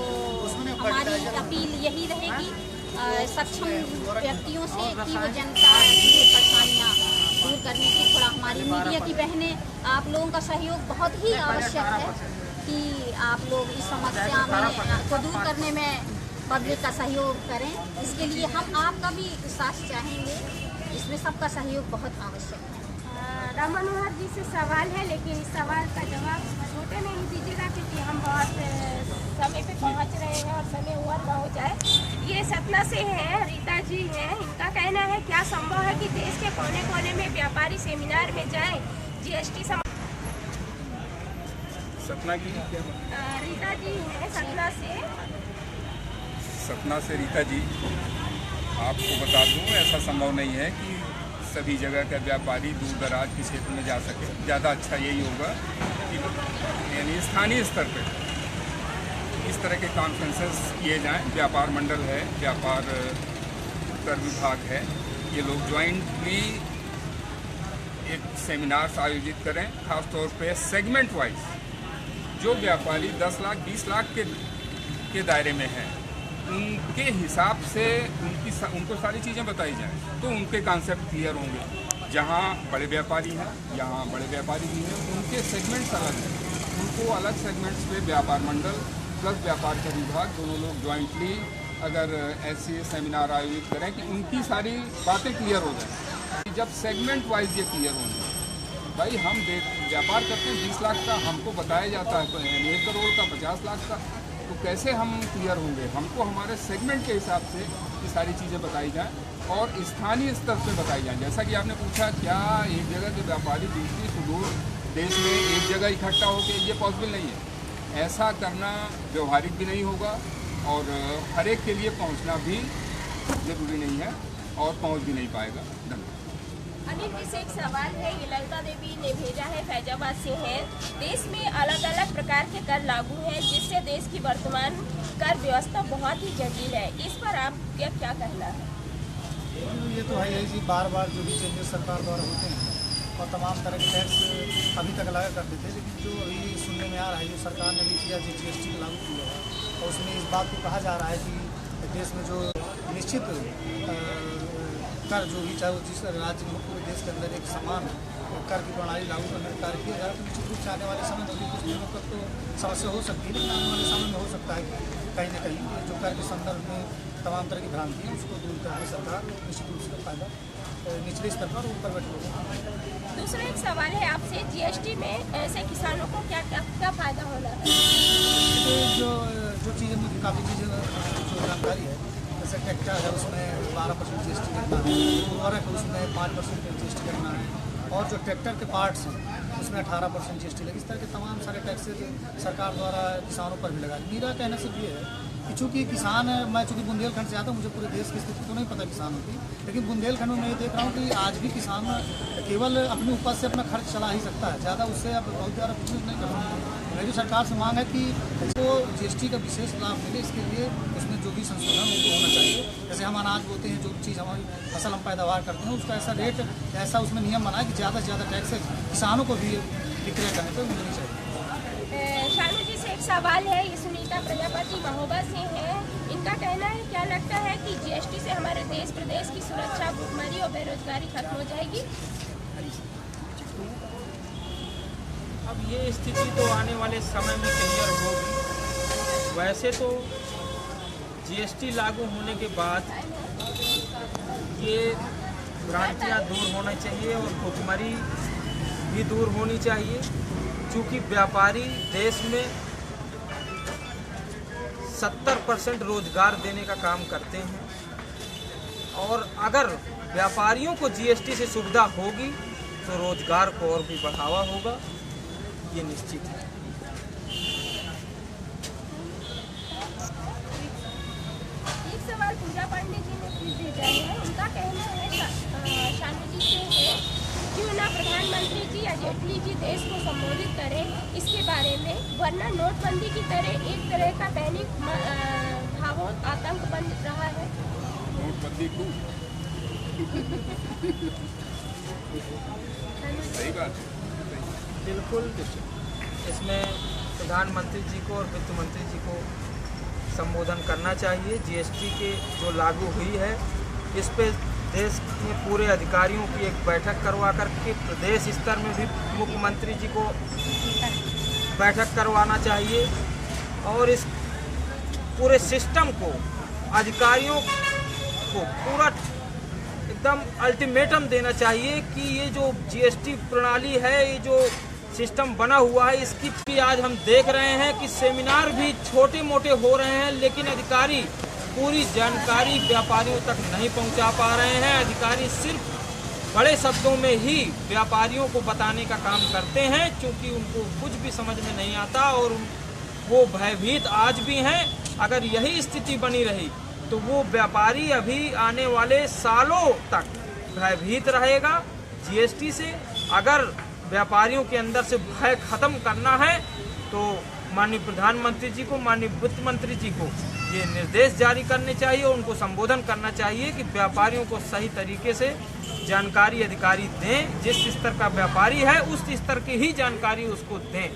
हमारी अपील यही रहेगी सक्षम व्यक्तियों से कि वो जनता की परेशानियाँ दूर करने की थोड़ा हमारी मीडिया की बहनें आप लोगों का सहयोग बहुत ही आवश्यक है कि आप लोग इस समस्या में को दूर करने में पब्लिक का सहयोग करें। इसके लिए हम आपका भी साथ चाहेंगे, इसमें सबका सहयोग बहुत आवश्यक है। राम मनोहर जी से सवाल है, लेकिन इस सवाल का जवाब छोटे में ही दीजिएगा क्योंकि हम बहुत समय पे पहुंच रहे हैं और समय ओवर ना हो जाए। ये सतना से हैं, रीता जी हैं। इनका कहना है क्या संभव है कि देश के कोने कोने में व्यापारी सेमिनार में जाएं जीएसटी सतना की रीता जी हैं सतना से। सतना से रीता जी, आपको बता दूं ऐसा संभव नहीं है कि सभी जगह का व्यापारी दूर दराज के क्षेत्र में जा सके। ज़्यादा अच्छा यही होगा कि यानी स्थानीय स्तर पर इस तरह के कॉन्फ्रेंसेस किए जाएं। व्यापार मंडल है, व्यापार कर विभाग है, ये लोग ज्वाइंटली एक सेमिनार्स आयोजित करें। खास तौर पे सेगमेंट वाइज जो व्यापारी 10 लाख 20 लाख के दायरे में हैं, उनके हिसाब से उनको सारी चीज़ें बताई जाएं तो उनके कॉन्सेप्ट क्लियर होंगे। जहाँ बड़े व्यापारी हैं, यहाँ बड़े व्यापारी भी हैं, उनके सेगमेंट्स अलग हैं, उनको अलग सेगमेंट्स पे व्यापार मंडल प्लस व्यापार का विभाग दोनों लोग ज्वाइंटली अगर ऐसे सेमिनार आयोजित करें कि उनकी सारी बातें क्लियर हो जाएं। जब सेगमेंट वाइज ये क्लियर होंगे, भाई हम व्यापार करते हैं 20 लाख का, हमको बताया जाता है 1 करोड़ का, 50 लाख का, तो कैसे हम क्लियर होंगे? हमको हमारे सेगमेंट के हिसाब से ये सारी चीज़ें बताई जाएं और स्थानीय स्तर पे बताई जाएं। जैसा कि आपने पूछा क्या एक जगह के व्यापारी दूसरी सुदूर देश में एक जगह इकट्ठा होकर, ये पॉसिबल नहीं है। ऐसा करना व्यवहारिक भी नहीं होगा और हर एक के लिए पहुंचना भी ज़रूरी नहीं है और पहुंच भी नहीं पाएगा। धन्यवाद। अनिल जी से एक सवाल है, ये ललिता देवी ने भेजा है, फैजाबाद से है। देश में अलग अलग प्रकार के कर लागू हैं जिससे देश की वर्तमान कर व्यवस्था बहुत ही जटिल है। इस पर आप क्या कहना है? ये तो है यही, बार बार जो भी चेंजेस सरकार द्वारा होते हैं और तमाम तरह के टैक्स अभी तक लगा करते थे, लेकिन जो अभी सुनने में आ रहा है जो सरकार ने भी किया, जीएसटी को लागू किया है और उसमें इस बात को कहा जा रहा है कि देश में जो निश्चित कर जो भी चाहे वो जिस राज्य में पूरे देश के अंदर एक समान कर की प्रणाली लागू करने का कार्य किया जा रहा है। तो निश्चित रूप से आने वाले समय में भी कुछ दिनों तक तो समस्या हो सकती है, लेकिन आने वाले समय में हो सकता है कि कहीं ना कहीं जो कर के संदर्भ में तमाम तरह की भ्रांति है उसको दूर करके सरकार निश्चित रूप से फायदा निचले स्तर पर ऊपर बैठे लोगों। दूसरा एक सवाल है आपसे, जीएसटी में ऐसे किसानों को क्या फायदा होना है? जो चीज़ें मुझे काफ़ी चीज़ें जो जानकारी है, जैसे ट्रैक्टर है उसमें 12% जीएसटी करना है, उर्वरक है उसमें 5% जीएसटी करना है और जो ट्रैक्टर के पार्ट्स हैं उसमें 18% जीएसटी लगी। इस तरह के तमाम सारे टैक्सेज सरकार द्वारा किसानों पर भी लगा। मेरा कहना सिर्फ ये है कि चूँकि किसान, मैं चूँकि बुंदेलखंड से आता हूँ, मुझे पूरे देश की स्थिति तो नहीं पता किसानों की, लेकिन बुंदेलखंड में मैं ये देख रहा हूँ कि आज भी किसान केवल अपनी उपज से अपना खर्च चला ही सकता है, ज़्यादा उससे अब बहुत ज़्यादा बिजनेस नहीं कर सकता। मेरी सरकार से मांग है कि इसको जीएसटी का विशेष लाभ मिले, इसके लिए उसमें जो भी संशोधन उनको होना चाहिए। जैसे हम अनाज बोते हैं, जो चीज़ हमारी फसल हम पैदावार करते हैं, उसका ऐसा रेट, ऐसा उसमें नियम बनाए कि ज़्यादा से ज़्यादा टैक्सेज किसानों को भी विक्रय करने पर मिलनी चाहिए। शानू जी से एक सवाल है, ये सुनीता प्रजापति महोबा से है। इनका कहना है क्या लगता है कि जीएसटी से हमारे देश प्रदेश की सुरक्षा, भुखमरी और बेरोजगारी खत्म हो जाएगी? अब ये स्थिति तो आने वाले समय में क्लियर होगी। वैसे तो जीएसटी लागू होने के बाद ये भ्रांतियाँ दूर होना चाहिए और भुखमरी भी दूर होनी चाहिए, क्योंकि व्यापारी देश में 70% रोजगार देने का काम करते हैं और अगर व्यापारियों को जीएसटी से सुविधा होगी तो रोजगार को और भी बढ़ावा होगा, ये निश्चित है। एक सवाल पूजा पांडे जी ने पूछ भेजा है। उनका कहना है, शानू जी से है, क्यों ना प्रधानमंत्री जी या जेटली जी देश को संबोधित करें इसके बारे में, वरना नोटबंदी की तरह एक तरह का पैनिक भावों आतंक बन रहा है। नोटबंदी को सही बात है, बिल्कुल। इसमें प्रधानमंत्री जी को और वित्त मंत्री जी को संबोधन करना चाहिए। जीएसटी के जो लागू हुई है इस पे देश में पूरे अधिकारियों की एक बैठक करवा करके प्रदेश स्तर में भी मुख्यमंत्री जी को बैठक करवाना चाहिए और इस पूरे सिस्टम को अधिकारियों को पूरा एकदम अल्टीमेटम देना चाहिए कि ये जो जीएसटी प्रणाली है, ये जो सिस्टम बना हुआ है, इसकी भी आज हम देख रहे हैं कि सेमिनार भी छोटे मोटे हो रहे हैं, लेकिन अधिकारी पूरी जानकारी व्यापारियों तक नहीं पहुंचा पा रहे हैं। अधिकारी सिर्फ बड़े शब्दों में ही व्यापारियों को बताने का काम करते हैं, क्योंकि उनको कुछ भी समझ में नहीं आता और वो भयभीत आज भी हैं। अगर यही स्थिति बनी रही तो वो व्यापारी अभी आने वाले सालों तक भयभीत रहेगा जीएसटी से। अगर व्यापारियों के अंदर से भय खत्म करना है तो माननीय प्रधानमंत्री जी को, माननीय वित्त मंत्री जी को ये निर्देश जारी करने चाहिए, उनको संबोधन करना चाहिए कि व्यापारियों को सही तरीके से जानकारी अधिकारी दें। जिस स्तर का व्यापारी है उस स्तर की ही जानकारी उसको दें।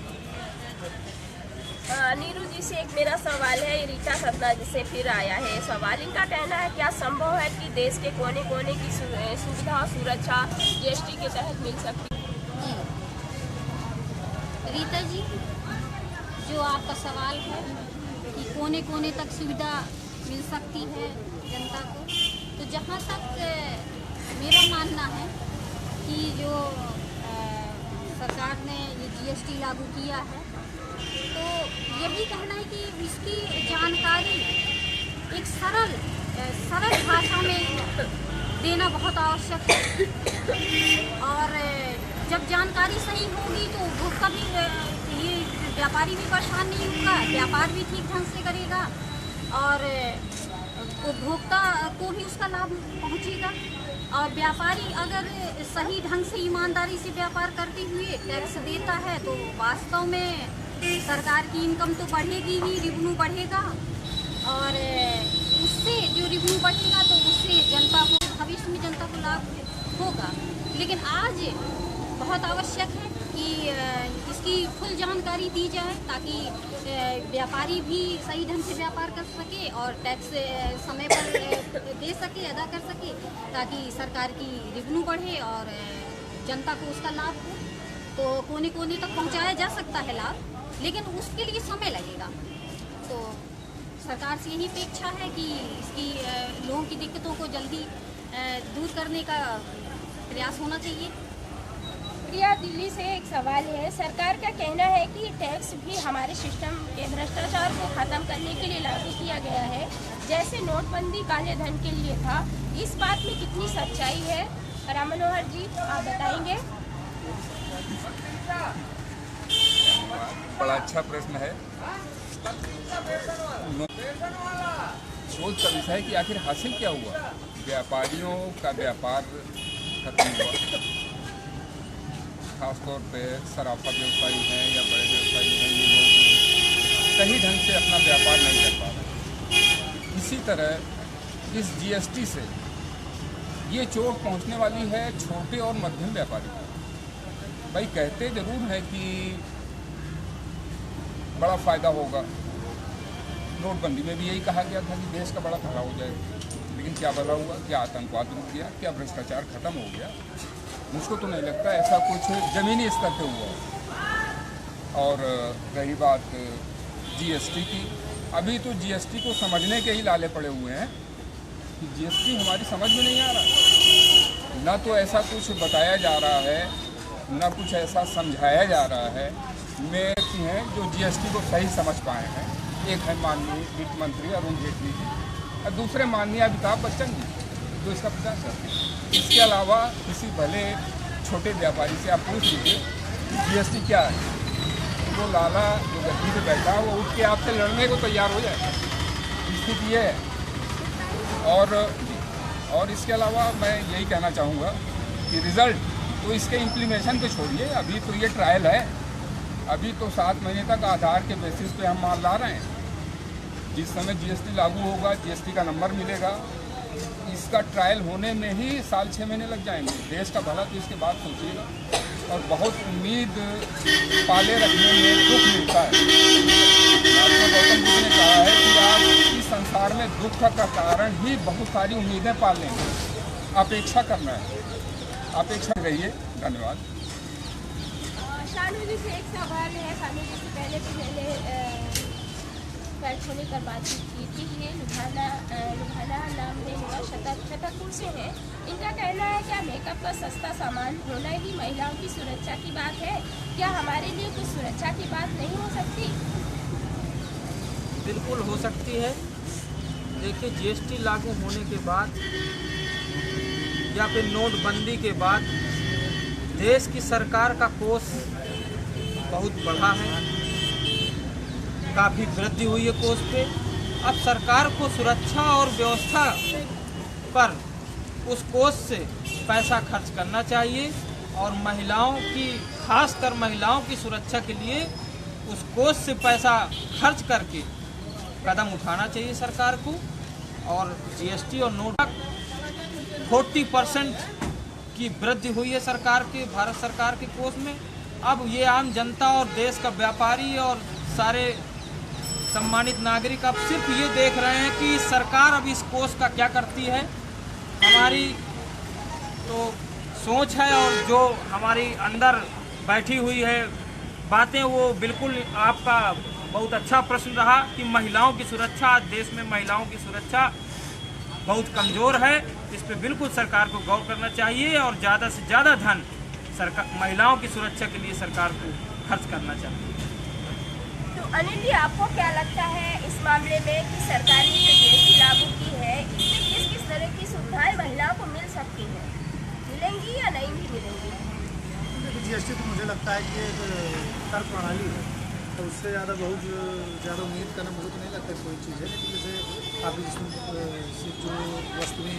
नीरू जी से एक मेरा सवाल है, रीता सतना जी से फिर आया है सवाल। इनका कहना है क्या संभव है कि देश के कोने कोने की सुविधा और सुरक्षा जीएसटी के तहत मिल सकती है? रीता जी, जो आपका सवाल है कि कोने कोने तक सुविधा मिल सकती है जनता को, तो जहाँ तक मेरा मानना है कि जो सरकार ने ये जीएसटी लागू किया है, तो यही कहना है कि इसकी जानकारी एक सरल भाषा में देना बहुत आवश्यक है। और जब जानकारी सही होगी तो उपभोक्ता भी, ये व्यापारी भी परेशान नहीं होगा, व्यापार भी ठीक ढंग से करेगा और उपभोक्ता को भी उसका लाभ पहुंचेगा। और व्यापारी अगर सही ढंग से ईमानदारी से व्यापार करते हुए टैक्स देता है तो वास्तव में सरकार की इनकम तो बढ़ेगी ही, रेवेन्यू बढ़ेगा और उससे जो रेवेन्यू बढ़ेगा तो उससे जनता को भविष्य में जनता को लाभ होगा। लेकिन आज बहुत आवश्यक है कि इसकी फुल जानकारी दी जाए ताकि व्यापारी भी सही ढंग से व्यापार कर सके और टैक्स समय पर दे सके, अदा कर सके, ताकि सरकार की रेवेन्यू बढ़े और जनता को उसका लाभ हो। तो कोने कोने तक पहुंचाया जा सकता है लाभ, लेकिन उसके लिए समय लगेगा। तो सरकार से यही अपेक्षा है कि इसकी लोगों की दिक्कतों को जल्दी दूर करने का प्रयास होना चाहिए। प्रिया, दिल्ली से एक सवाल है। सरकार का कहना है कि टैक्स भी हमारे सिस्टम के भ्रष्टाचार को खत्म करने के लिए लागू किया गया है, जैसे नोटबंदी काले धन के लिए था। इस बात में कितनी सच्चाई है? राम मनोहर जी, आप बताएंगे। बड़ा अच्छा प्रश्न है। सोच का विषय है कि आखिर हासिल क्या हुआ। व्यापारियों का व्यापार खत्म हुआ, खासतौर पे सराफा व्यवसायी हैं या बड़े व्यवसायी हैं, ये लोग सही ढंग से अपना व्यापार नहीं कर पा रहे। इसी तरह इस जीएसटी से ये चोट पहुंचने वाली है छोटे और मध्यम व्यापारी को। भाई कहते ज़रूर है कि बड़ा फ़ायदा होगा, नोटबंदी में भी यही कहा गया था कि देश का बड़ा भला हो जाएगा, लेकिन क्या भला हुआ? क्या आतंकवाद रुक गया? क्या भ्रष्टाचार खत्म हो गया? मुझको तो नहीं लगता ऐसा कुछ ज़मीनी स्तर पे हुआ। और रही बात जीएसटी की, अभी तो जीएसटी को समझने के ही लाले पड़े हुए हैं कि जीएसटी हमारी समझ में नहीं आ रहा। ना तो ऐसा कुछ बताया जा रहा है, ना कुछ ऐसा समझाया जा रहा है। व्यक्ति हैं जो जीएसटी को सही समझ पाए हैं। एक है माननीय वित्त मंत्री अरुण जेटली जी और दूसरे माननीय अमिताभ बच्चन जी, जो इसका प्रचार करते हैं। इसके अलावा किसी भले छोटे व्यापारी से आप पूछ लीजिए जीएसटी क्या है, वो लाला जो गद्दी पे बैठा है वो उठ के आपसे लड़ने को तैयार हो जाए। स्थिति ये है। और इसके अलावा मैं यही कहना चाहूँगा कि रिज़ल्ट तो इसके इम्प्लीमेशन पे छोड़िए, अभी तो ये ट्रायल है। अभी तो 7 महीने तक आधार के बेसिस पे हम माल ला रहे हैं। जिस समय जीएसटी लागू होगा, जीएसटी का नंबर मिलेगा, इसका ट्रायल होने में ही 6 महीने लग जाएंगे। देश का भला तो इसके बाद सोचिएगा। और बहुत उम्मीद पाले रखने में दुख मिलता है। महात्मा गौतम बुद्ध ने कहा है कि आप इस संसार में दुख का कारण ही बहुत सारी उम्मीदें पाल लेंगे। अपेक्षा करना है, अपेक्षा रहिए। धन्यवाद। शानू जी से एक सवाल है। शानू जी से पहले टेलीफोनिक पर बातचीत की थी। ये लुभाना नाम में हुआ छतरपुर से है। इनका कहना है क्या मेकअप का सस्ता सामान होना ही महिलाओं की सुरक्षा की बात है? क्या हमारे लिए कुछ सुरक्षा की बात नहीं हो सकती? बिल्कुल हो सकती है। देखिए, जीएसटी लागू होने के बाद या फिर नोटबंदी के बाद देश की सरकार का कोष बहुत बढ़ा है, काफ़ी वृद्धि हुई है कोष पे। अब सरकार को सुरक्षा और व्यवस्था पर उस कोष से पैसा खर्च करना चाहिए और महिलाओं की, खासकर महिलाओं की सुरक्षा के लिए उस कोष से पैसा खर्च करके कदम उठाना चाहिए सरकार को। और जीएसटी और नोट 40% की वृद्धि हुई है सरकार के, भारत सरकार के कोष में। अब ये आम जनता और देश का व्यापारी और सारे सम्मानित नागरिक अब सिर्फ ये देख रहे हैं कि सरकार अब इस कोष का क्या करती है। हमारी तो सोच है और जो हमारी अंदर बैठी हुई है बातें, वो बिल्कुल आपका बहुत अच्छा प्रश्न रहा कि महिलाओं की सुरक्षा, देश में महिलाओं की सुरक्षा बहुत कमज़ोर है। इस पे बिल्कुल सरकार को गौर करना चाहिए और ज़्यादा से ज़्यादा धन सरकार महिलाओं की सुरक्षा के लिए सरकार को खर्च करना चाहिए। तो अनिल जी, आपको क्या लगता है इस मामले में कि सरकार ने जो जीएसटी लागू की है, इससे किस किस तरह की सुविधाएं महिलाओं को मिल सकती हैं? मिलेंगी या नहीं भी मिलेंगी? जीएसटी तो मुझे लगता है कि एक कर प्रणाली है, तो उससे ज़्यादा बहुत ज़्यादा उम्मीद करना मुझे तो नहीं लगता कोई चीज़ है। लेकिन जैसे आप जिसमें जो वस्तुएँ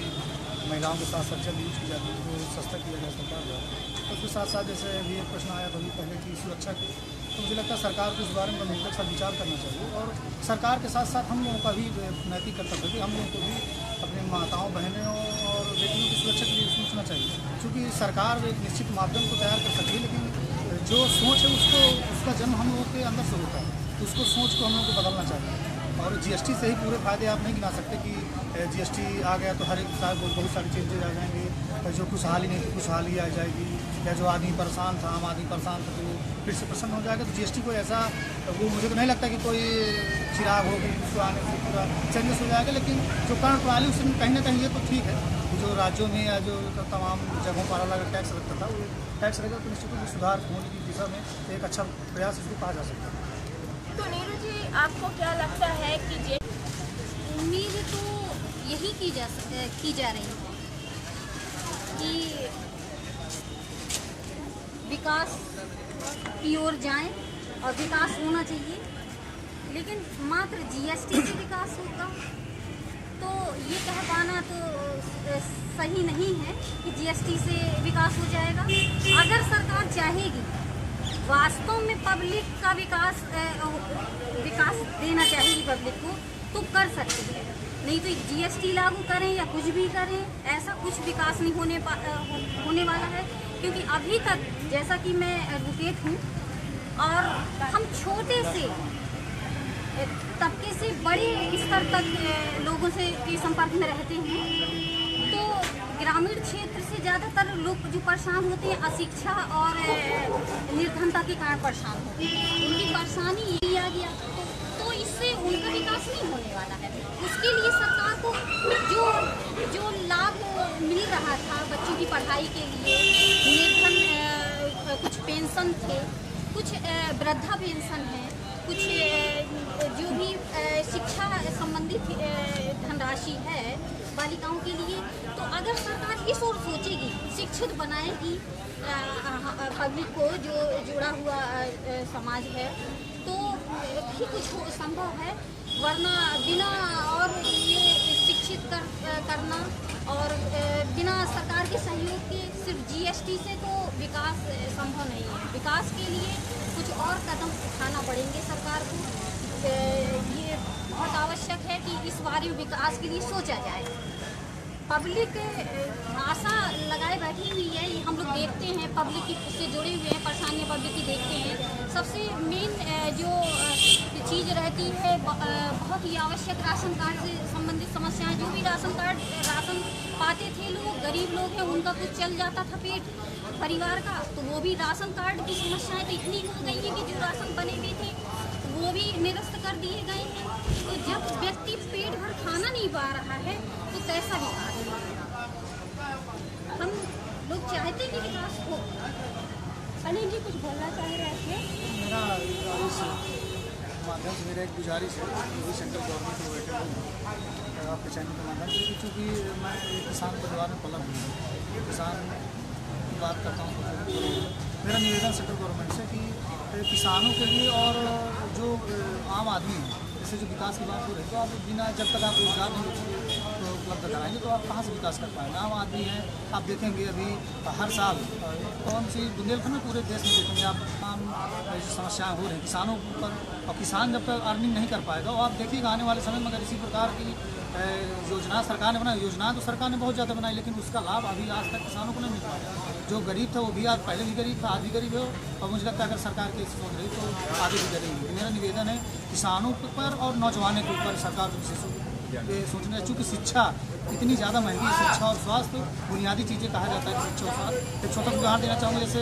महिलाओं के साथ सच्चा यूज की जाती है वो सस्ता किया जाए सरकार द्वारा। उसके साथ साथ जैसे अभी एक प्रश्न आया अभी पहले की सुरक्षा की, तो मुझे लगता है सरकार को इस बारे में गंभीरता के साथ विचार करना चाहिए और सरकार के साथ साथ हम लोगों का भी नैतिक कर्तव्य है, हम लोगों को भी अपने माताओं, बहनों और बेटियों की सुरक्षा के लिए सोचना चाहिए। क्योंकि सरकार एक निश्चित मापदंड को तैयार कर सकती है, लेकिन जो सोच है उसका जन्म हम लोगों के अंदर से होता है, तो उसको सोच को हम लोगों को बदलना चाहिए। और जीएसटी से ही पूरे फायदे आप नहीं गिना सकते कि जीएसटी आ गया तो हर एक साल बहुत सारी चेंजेज आ जाएंगे, जो खुशहाली नहीं थी खुशहाली आ जाएगी, या जो आदमी परेशान था, आम आदमी परेशान था तो फिर से प्रसन्न हो जाएगा। तो जीएसटी को ऐसा वो मुझे तो नहीं लगता कि कोई चिराग होगी उसको आने से पूरा चेंजेस हो जाएगा। लेकिन जो कर प्रणाली उसमें कहीं ना कहीं ये तो ठीक है, जो राज्यों में या जो तमाम जगहों पर अलग टैक्स लगता था वो टैक्स लगेगा, तो निश्चित रूप से सुधार होने की दिशा में एक अच्छा प्रयास इसको कहा जा सकता है। तो नीरू जी, आपको क्या लगता है कि उम्मीद तो यही की जा रही है कि विकास की ओर जाएं और विकास होना चाहिए, लेकिन मात्र जीएसटी से विकास होगा तो ये कह पाना तो सही नहीं है कि जीएसटी से विकास हो जाएगा। अगर सरकार चाहेगी वास्तव में पब्लिक का विकास देना चाहिए पब्लिक को, तो कर सकते हैं। नहीं तो जीएसटी लागू करें या कुछ भी करें, ऐसा कुछ विकास नहीं होने वाला है। क्योंकि अभी तक जैसा कि मैं एडवोकेट हूँ और हम छोटे से तबके से बड़े स्तर तक लोगों से के संपर्क में रहते हैं, तो ग्रामीण क्षेत्र से ज़्यादातर लोग जो परेशान होते हैं अशिक्षा और निर्धनता के कारण परेशान होते हैं। उनकी परेशानी यही आ गया तो इससे उनका विकास नहीं होने वाला है। उसके लिए सरकार को जो लाभ मिल रहा था बच्चों की पढ़ाई के लिए, निर्धन कुछ पेंशन थे, कुछ वृद्धा पेंशन है, कुछ जो भी शिक्षा संबंधित धनराशि है बालिकाओं के लिए, तो अगर सरकार इस ओर सोचेगी, शिक्षित बनाएगी पब्लिक को, जो जुड़ा हुआ समाज है, तो ही कुछ संभव है। वरना बिना और ये शिक्षित करना और बिना सरकार के सहयोग के सिर्फ जीएसटी से तो विकास संभव नहीं है। विकास के लिए कुछ और कदम उठाना पड़ेंगे सरकार को। ये बहुत आवश्यक है कि इस बारे में विकास के लिए सोचा जाए। पब्लिक आशा लगाए बैठी हुई है, ये हम लोग देखते हैं, पब्लिक से जुड़े हुए हैं, परेशानियाँ पब्लिक की देखते हैं। सबसे मेन जो चीज़ रहती है, बहुत ही आवश्यक राशन कार्ड से संबंधित समस्याएं, जो भी राशन पाते थे लोग, गरीब लोग हैं, उनका कुछ चल जाता था पेट परिवार का, तो वो भी राशन कार्ड की समस्याएं तो इतनी हो गई है कि जो राशन बने हुए थे वो भी निरस्त कर दिए गए हैं। तो जब व्यक्ति पेट भर खाना नहीं पा रहा है तो कैसा विकास होगा? हम लोग चाहते कि विकास हो। अनिल जी कुछ बोलना चाह रहे थे? मेरा इस माध्यम से मेरा एक गुजारिश है, जो सेंट्रल गवर्नमेंट को बैठे हुए आपके चैनल के माध्यम से, चूँकि मैं एक किसान परिवार में पला हूँ, किसान की बात करता हूँ, तो मेरा निवेदन सेंट्रल गवर्नमेंट से कि किसानों के लिए और जो आम आदमी है, जैसे जो विकास की बात हो रही है, तो आप बिना जब तक आप रोजगार नहीं तो उपलब्ध कराएंगे तो आप कहाँ से विकास कर पाएंगे? आम आदमी हैं, आप देखेंगे अभी हर साल कौन सी बुंदेलखंड में पूरे देश में देखेंगे आप आम समस्याएं हो रही किसानों पर, और किसान जब तक अर्निंग नहीं कर पाएगा, और आप देखिएगा आने वाले समय में अगर इसी प्रकार की योजना सरकार ने बनाई, योजना तो सरकार ने बहुत ज़्यादा बनाई, लेकिन उसका लाभ अभी आज तक किसानों को नहीं मिल पाया। जो गरीब था वो भी आज पहले भी गरीब था, आज भी गरीब है, और मुझे लगता है अगर सरकार के सोच रही तो आगे भी गरीब है। मेरा निवेदन है किसानों पर और नौजवानों के ऊपर सरकार को विशेष सोचना है, चूँकि शिक्षा इतनी ज़्यादा महंगी है, शिक्षा और स्वास्थ्य बुनियादी चीज़ें कहा जाता है, शिक्षा और स्वास्थ्य। एक छोटा सा उदाहरण देना चाहूँगा, जैसे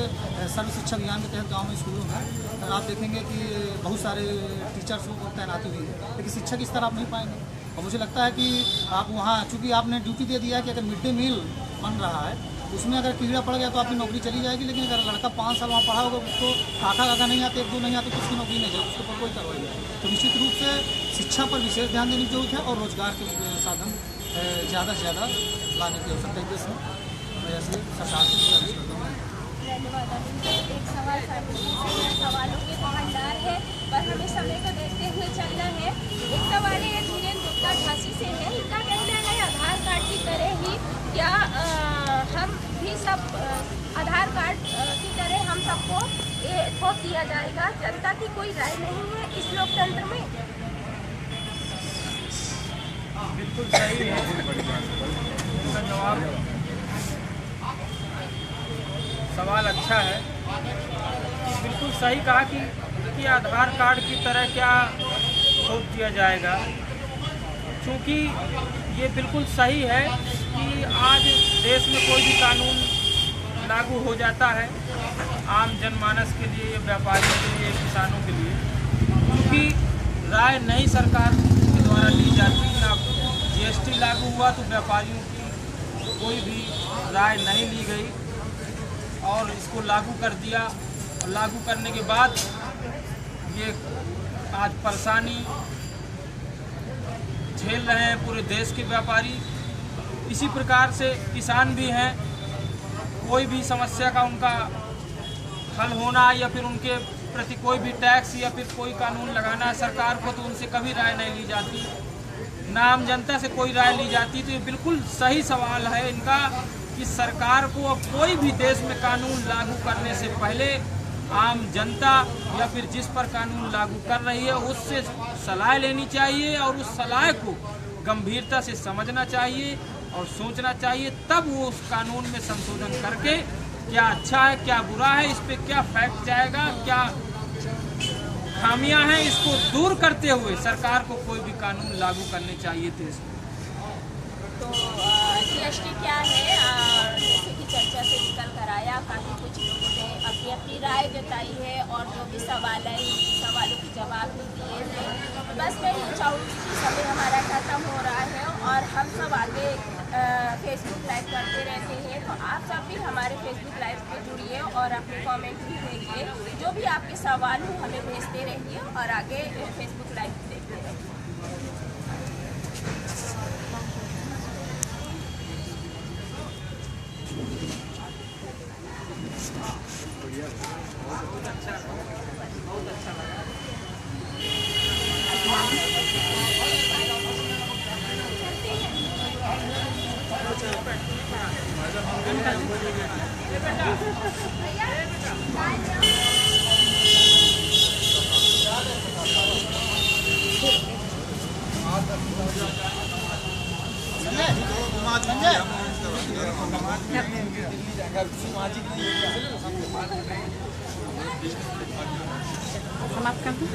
सर्व शिक्षा अभियान के तहत गाँव में स्कूलों में आप देखेंगे कि बहुत सारे टीचर्स को तैनाती हुई है, लेकिन शिक्षक इस तरह आप नहीं पाएंगे। और मुझे लगता है कि आप वहाँ, चूँकि आपने ड्यूटी दे दिया है कि अगर मिड डे मील बन रहा है उसमें अगर कीड़ा पड़ गया तो आपकी नौकरी चली जाएगी, लेकिन अगर लड़का 5 साल वहाँ पढ़ा होगा, उसको काका नहीं आते, 1-2 नहीं आते, तो उसकी नौकरी नहीं जाएगी, उसके ऊपर कोई कार्रवाई नहीं। तो निश्चित रूप से शिक्षा पर विशेष ध्यान देने की जरूरत है, और रोजगार के साधन ज़्यादा से ज़्यादा लाने की आवश्यकता है। इसमें मैं ऐसे सरकार से गुजारिश करता हूँ। एक सवाल सवालों के भंडार है, पर हमें समय को देखते हुए चलना है। एक सवाल है धीरेन्द्र गुप्ता झांसी से है, इनका कहना है आधार कार्ड की तरह ही क्या हम भी सब आधार कार्ड की तरह हम सबको ठोक दिया जाएगा? जनता की कोई राय नहीं है इस लोकतंत्र में? बिल्कुल सही है, इसका जवाब सवाल अच्छा है। बिल्कुल सही कहा कि आधार कार्ड की तरह क्या ठोक दिया जाएगा, क्योंकि ये बिल्कुल सही है कि आज देश में कोई भी कानून लागू हो जाता है आम जनमानस के लिए, व्यापारियों के लिए, किसानों के लिए, क्योंकि राय नई सरकार के द्वारा ली जाती। ना GST लागू हुआ तो व्यापारियों की कोई भी राय नहीं ली गई और इसको लागू कर दिया, और लागू करने के बाद ये आज परेशानी झेल रहे हैं पूरे देश के व्यापारी। इसी प्रकार से किसान भी हैं, कोई भी समस्या का उनका हल होना या फिर उनके प्रति कोई भी टैक्स या फिर कोई कानून लगाना है सरकार को, तो उनसे कभी राय नहीं ली जाती, ना आम जनता से कोई राय ली जाती। तो ये बिल्कुल सही सवाल है इनका कि सरकार को अब कोई भी देश में कानून लागू करने से पहले आम जनता या फिर जिस पर कानून लागू कर रही है उससे सलाह लेनी चाहिए, और उस सलाह को गंभीरता से समझना चाहिए और सोचना चाहिए, तब वो उस कानून में संशोधन करके क्या अच्छा है क्या बुरा है, इस पे क्या फैक्ट जाएगा, क्या खामियां हैं, इसको दूर करते हुए सरकार को कोई भी कानून लागू करने चाहिए देश में। तो GST क्या है, जैसे कि चर्चा से निकल कर आया, काफ़ी कुछ लोगों ने अपनी अपनी राय जताई है और जो भी सवाल है सवालों के जवाब भी दिए हैं। बस मैं ये चाहूँगी कि समय हमारा खत्म हो रहा है और हम सब आगे फेसबुक लाइव करते रहते हैं, तो आप सब भी हमारे फेसबुक लाइव पे जुड़िए और अपने कमेंट भी भेजिए, जो भी आपके सवाल हो हमें भेजते रहिए और आगे फेसबुक लाइव देखते रहिए। बहुत अच्छा लगा। समाप्त कर दूं?